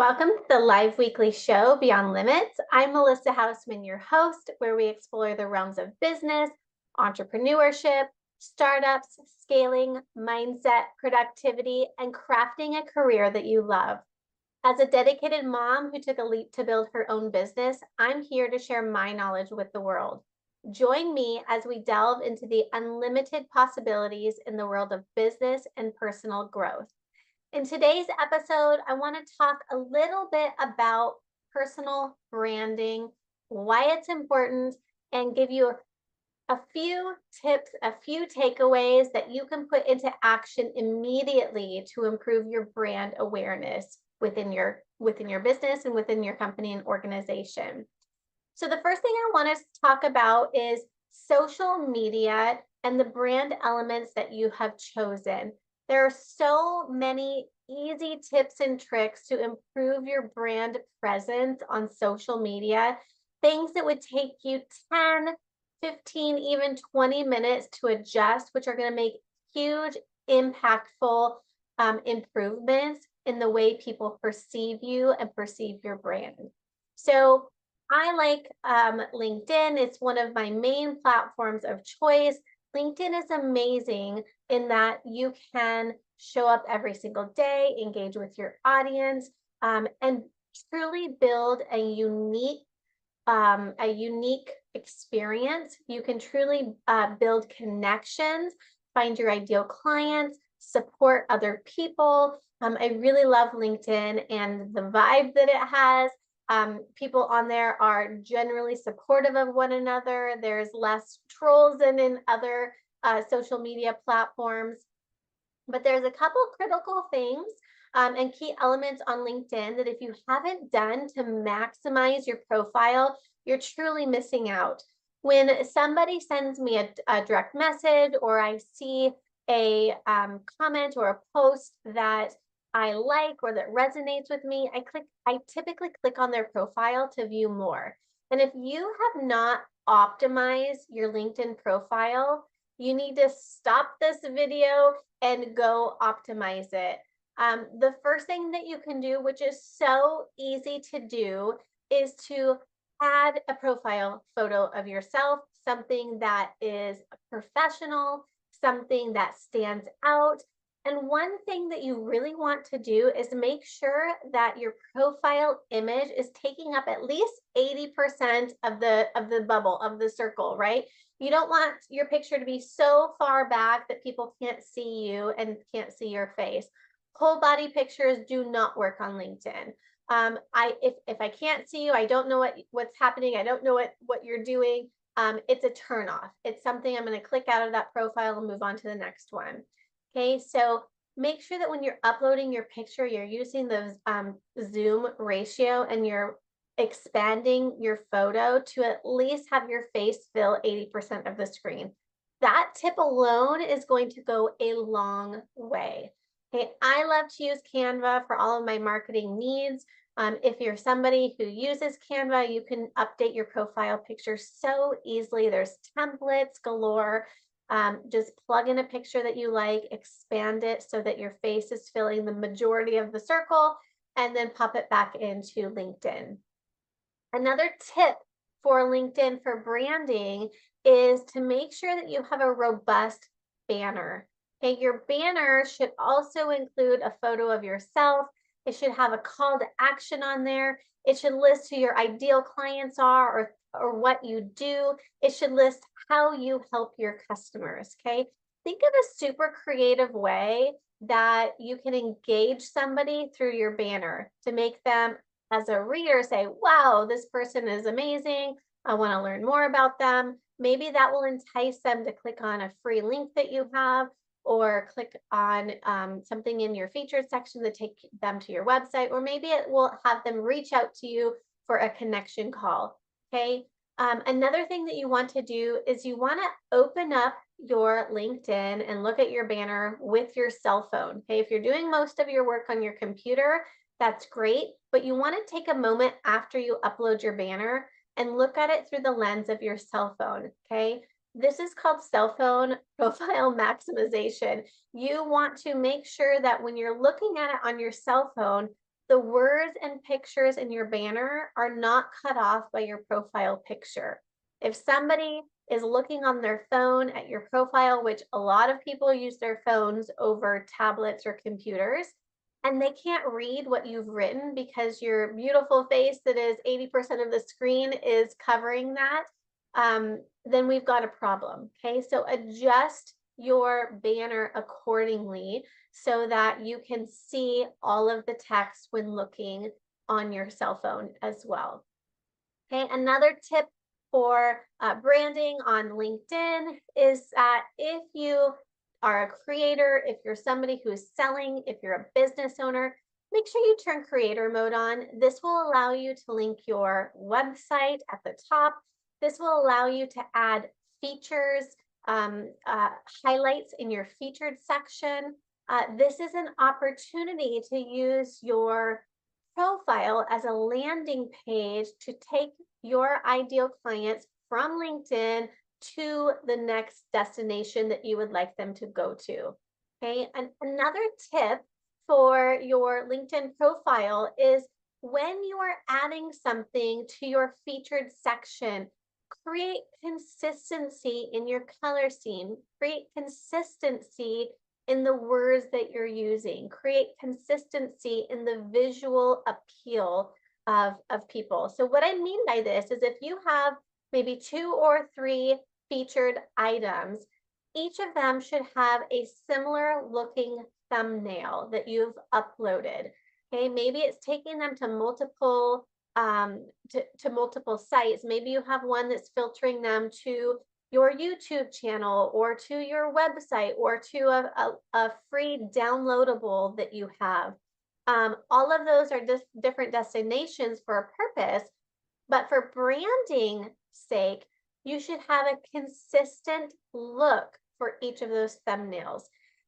Welcome to the live weekly show, Beyond Limits. I'm Melissa Hausmann, your host, where we explore the realms of business, entrepreneurship, startups, scaling, mindset, productivity, and crafting a career that you love. As a dedicated mom who took a leap to build her own business, I'm here to share my knowledge with the world. Join me as we delve into the unlimited possibilities in the world of business and personal growth. In today's episode, I want to talk a little bit about personal branding, why it's important, and give you a few tips, a few takeaways that you can put into action immediately to improve your brand awareness within your business and within your company and organization. So the first thing I want to talk about is social media and the brand elements that you have chosen. There are so many easy tips and tricks to improve your brand presence on social media, things that would take you 10, 15, even 20 minutes to adjust, which are going to make huge, impactful improvements in the way people perceive you and perceive your brand. So I like LinkedIn. It's one of my main platforms of choice. LinkedIn is amazing in that you can show up every single day, engage with your audience, and truly build a unique experience. You can truly build connections, find your ideal clients, support other people. I really love LinkedIn and the vibe that it has. People on there are generally supportive of one another. There's less trolls than in other social media platforms. But there's a couple critical things and key elements on LinkedIn that if you haven't done to maximize your profile, you're truly missing out. When somebody sends me a direct message or I see a comment or a post that I like or that resonates with me, I typically click on their profile to view more. And if you have not optimized your LinkedIn profile, you need to stop this video and go optimize it. The first thing that you can do, which is so easy to do, is to add a profile photo of yourself, something that is professional, something that stands out. And one thing that you really want to do is make sure that your profile image is taking up at least 80% of the bubble, of the circle, right? You don't want your picture to be so far back that people can't see you and can't see your face. Whole body pictures do not work on LinkedIn. If I can't see you, I don't know what's happening, I don't know what you're doing, it's a turn off. It's something I'm going to click out of that profile and move on to the next one. Okay, so make sure that when you're uploading your picture, you're using the zoom ratio and you're expanding your photo to at least have your face fill 80% of the screen. That tip alone is going to go a long way. Okay, I love to use Canva for all of my marketing needs. If you're somebody who uses Canva, you can update your profile picture so easily. There's templates galore. Just plug in a picture that you like, expand it so that your face is filling the majority of the circle, and then pop it back into LinkedIn. Another tip for LinkedIn for branding is to make sure that you have a robust banner. Okay, your banner should also include a photo of yourself. It should have a call to action on there. It should list who your ideal clients are or what you do. It should list how you help your customers, okay? Think of a super creative way that you can engage somebody through your banner to make them, as a reader, say, wow, this person is amazing. I want to learn more about them. Maybe that will entice them to click on a free link that you have or click on something in your featured section to take them to your website, or maybe it will have them reach out to you for a connection call, okay? Another thing that you want to do is you want to open up your LinkedIn and look at your banner with your cell phone, okay? If you're doing most of your work on your computer, that's great, but you want to take a moment after you upload your banner and look at it through the lens of your cell phone, okay? This is called cell phone profile maximization. You want to make sure that when you're looking at it on your cell phone, the words and pictures in your banner are not cut off by your profile picture. If somebody is looking on their phone at your profile, which a lot of people use their phones over tablets or computers, and they can't read what you've written because your beautiful face that is 80% of the screen is covering that, then we've got a problem. Okay, so adjust your banner accordingly so that you can see all of the text when looking on your cell phone as well. Okay, another tip for branding on LinkedIn is that if you are a creator, if you're somebody who's selling, if you're a business owner, make sure you turn creator mode on. This will allow you to link your website at the top. This will allow you to add features, highlights in your featured section. This is an opportunity to use your profile as a landing page to take your ideal clients from LinkedIn to the next destination that you would like them to go to. Okay, and another tip for your LinkedIn profile is when you are adding something to your featured section, create consistency in your color scheme, create consistency in the words that you're using, create consistency in the visual appeal of people. So what I mean by this is if you have maybe 2 or 3 featured items, each of them should have a similar looking thumbnail that you've uploaded. Okay, maybe it's taking them to multiple multiple sites. Maybe you have one that's filtering them to your YouTube channel or to your website or to a free downloadable that you have. All of those are just different destinations for a purpose, but for branding sake, you should have a consistent look for each of those thumbnails.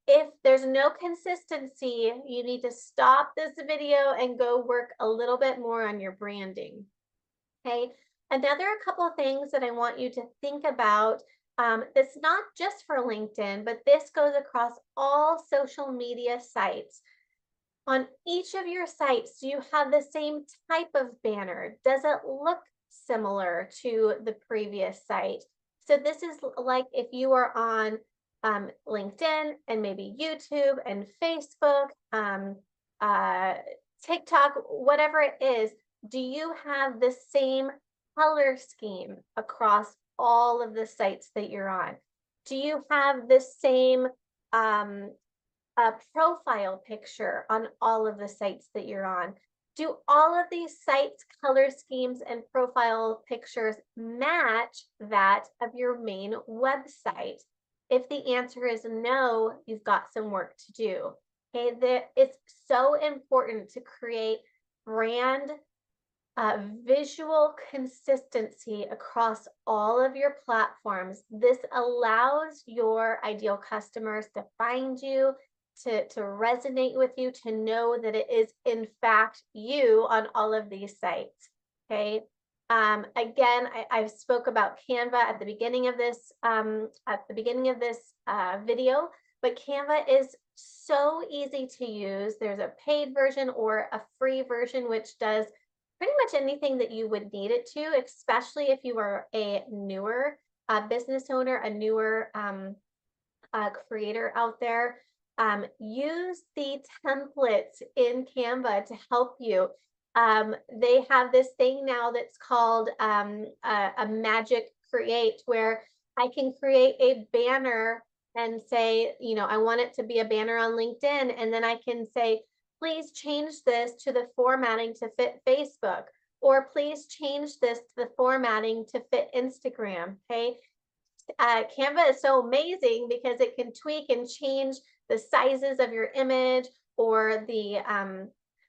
If there's no consistency, you need to stop this video and go work a little bit more on your branding. Okay, another couple of things that I want you to think about, that's not just for LinkedIn, but this goes across all social media sites. On each of your sites, do you have the same type of banner? Does it look similar to the previous site? So this is like if you are on LinkedIn and maybe YouTube and Facebook, TikTok, whatever it is, do you have the same color scheme across all of the sites that you're on? Do you have the same profile picture on all of the sites that you're on? Do all of these sites' color schemes and profile pictures match that of your main website? If the answer is no, you've got some work to do. Okay, it's so important to create brand visual consistency across all of your platforms. This allows your ideal customers to find you, to resonate with you, to know that it is in fact you on all of these sites. Okay. Again, I spoke about Canva at the beginning of this video, but Canva is so easy to use. There's a paid version or a free version, which does pretty much anything that you would need it to, especially if you are a newer business owner, a newer creator out there. Use the templates in Canva to help you. They have this thing now that's called a magic create, where I can create a banner and say, you know, I want it to be a banner on LinkedIn. And then I can say, please change this to the formatting to fit Facebook, or please change this to the formatting to fit Instagram. Okay. Canva is so amazing because it can tweak and change the sizes of your image, or the,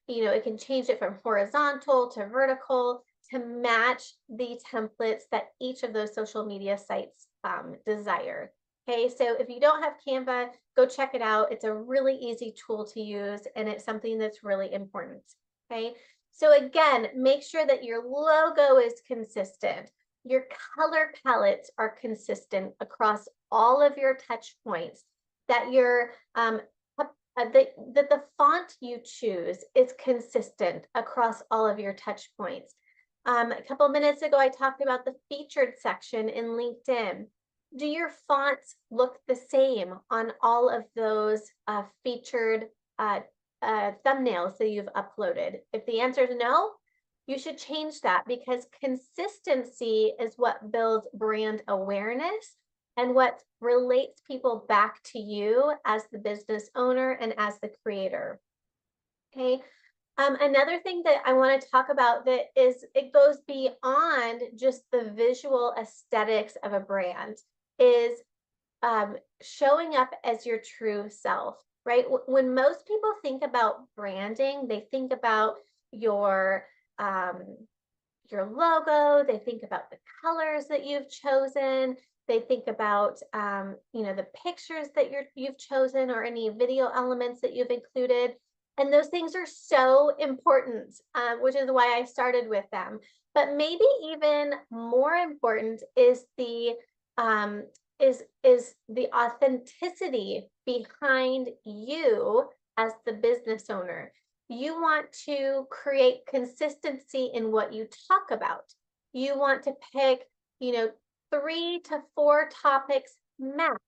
it can change it from horizontal to vertical to match the templates that each of those social media sites desire. Okay, so if you don't have Canva, go check it out. It's a really easy tool to use, and it's something that's really important. Okay, so again, make sure that your logo is consistent. Your color palettes are consistent across all of your touch points, that your that the font you choose is consistent across all of your touch points. A couple minutes ago, I talked about the featured section in LinkedIn. Do your fonts look the same on all of those featured thumbnails that you've uploaded? If the answer is no, you should change that, because consistency is what builds brand awareness and what relates people back to you as the business owner and as the creator. Okay. Another thing that I want to talk about that is, it goes beyond just the visual aesthetics of a brand, is showing up as your true self, right? When most people think about branding, they think about your logo, they think about the colors that you've chosen, they think about the pictures that you've chosen, or any video elements that you've included. And those things are so important, which is why I started with them. But maybe even more important is the authenticity behind you as the business owner. You want to create consistency in what you talk about. You want to pick, 3 to 4 topics max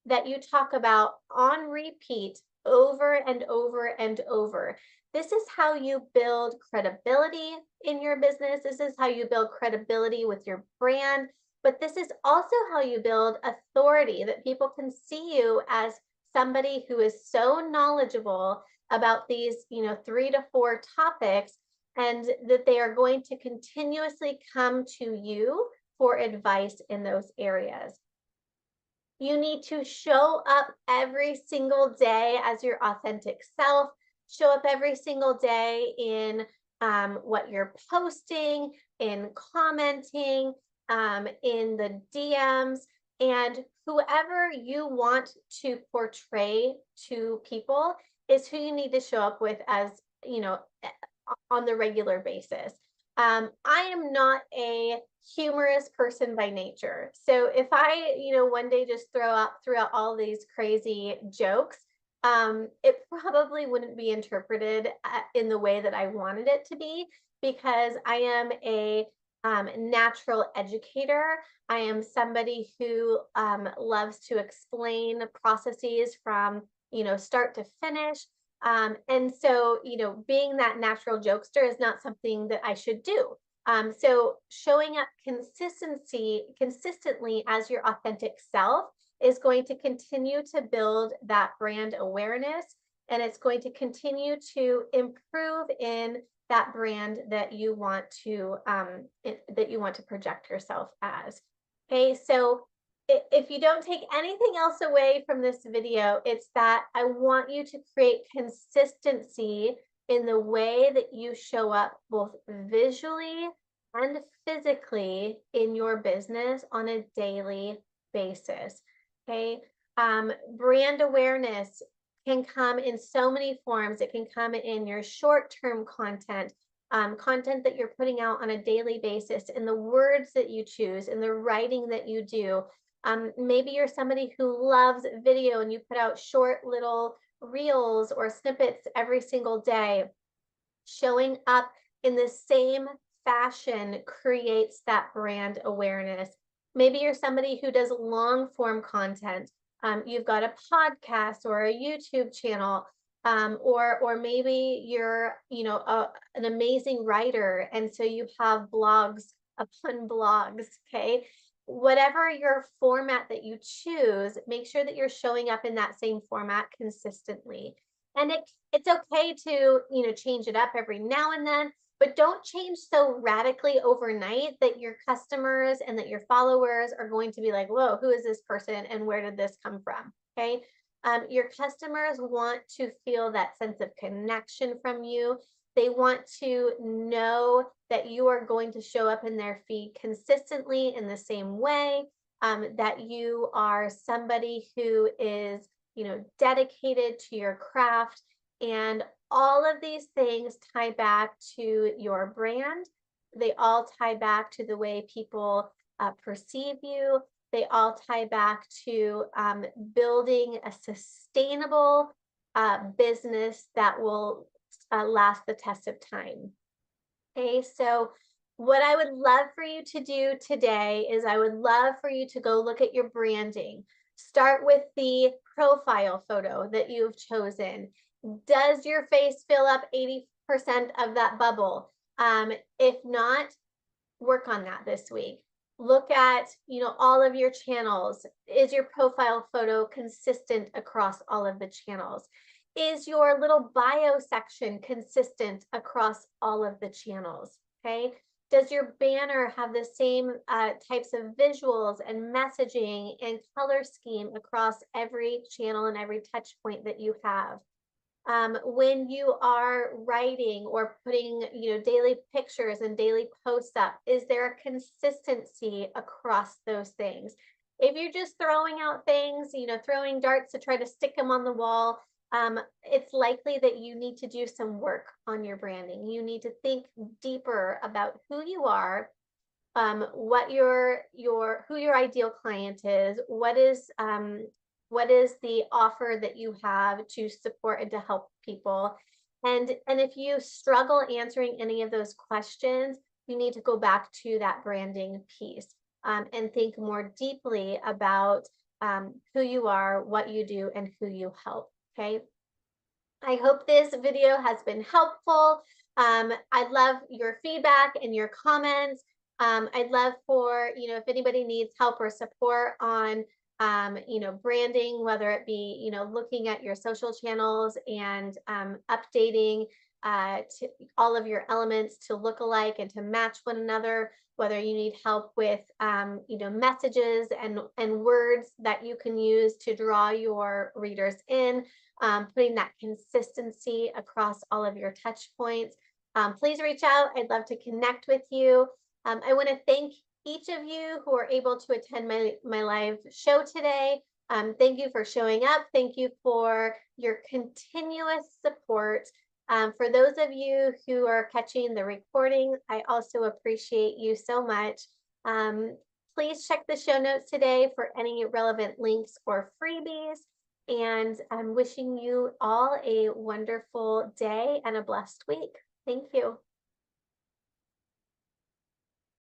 that you talk about on repeat over and over and over. This is how you build credibility in your business. This is how you build credibility with your brand. But this is also how you build authority, that people can see you as somebody who is so knowledgeable about these, 3 to 4 topics, and that they are going to continuously come to you for advice in those areas. You need to show up every single day as your authentic self. Show up every single day in what you're posting, in commenting, in the DMs, and whoever you want to portray to people is who you need to show up with, as on the regular basis. I am not a humorous person by nature. So if I, one day just throw out all these crazy jokes, it probably wouldn't be interpreted in the way that I wanted it to be, because I am a natural educator. I am somebody who loves to explain processes from, start to finish. And so, being that natural jokester is not something that I should do. So showing up consistently as your authentic self is going to continue to build that brand awareness, and it's going to continue to improve in that brand that you want to project yourself as. Okay, so if you don't take anything else away from this video, it's that I want you to create consistency in the way that you show up, both visually and physically, in your business on a daily basis. Okay, brand awareness can come in so many forms. It can come in your short-term content, content that you're putting out on a daily basis, in the words that you choose, in the writing that you do. Maybe you're somebody who loves video and you put out short little reels or snippets every single day. Showing up in the same fashion creates that brand awareness. Maybe you're somebody who does long form content. You've got a podcast or a YouTube channel, or maybe you're, an amazing writer, and so you have blogs upon blogs. Okay, whatever your format that you choose, make sure that you're showing up in that same format consistently. And it's okay to, change it up every now and then, but don't change so radically overnight that your customers and that your followers are going to be like, whoa, who is this person and where did this come from? Okay. Your customers want to feel that sense of connection from you. They want to know that you are going to show up in their feed consistently in the same way, that you are somebody who is, dedicated to your craft. And all of these things tie back to your brand. They all tie back to the way people perceive you. They all tie back to building a sustainable business that will last the test of time. Okay, so what I would love for you to do today is I would love for you to go look at your branding. Start with the profile photo that you've chosen. Does your face fill up 80% of that bubble? If not, work on that this week. Look at, all of your channels. Is your profile photo consistent across all of the channels? Is your little bio section consistent across all of the channels? Okay. Does your banner have the same types of visuals and messaging and color scheme across every channel and every touch point that you have? When you are writing or putting, daily pictures and daily posts up, is there a consistency across those things? If you're just throwing out things, throwing darts to try to stick them on the wall, it's likely that you need to do some work on your branding. You need to think deeper about who you are, what who your ideal client is, what is the offer that you have to support and to help people. And if you struggle answering any of those questions, you need to go back to that branding piece, and think more deeply about who you are, what you do, and who you help. Okay. I hope this video has been helpful. I'd love your feedback and your comments. I'd love for, if anybody needs help or support on, branding, whether it be, looking at your social channels and updating to all of your elements to look alike and to match one another, whether you need help with, messages and words that you can use to draw your readers in, putting that consistency across all of your touch points. Please reach out. I'd love to connect with you. I want to thank each of you who are able to attend my live show today. Thank you for showing up. Thank you for your continuous support. For those of you who are catching the recording, I also appreciate you so much. Please check the show notes today for any relevant links or freebies. And I'm wishing you all a wonderful day and a blessed week. Thank you.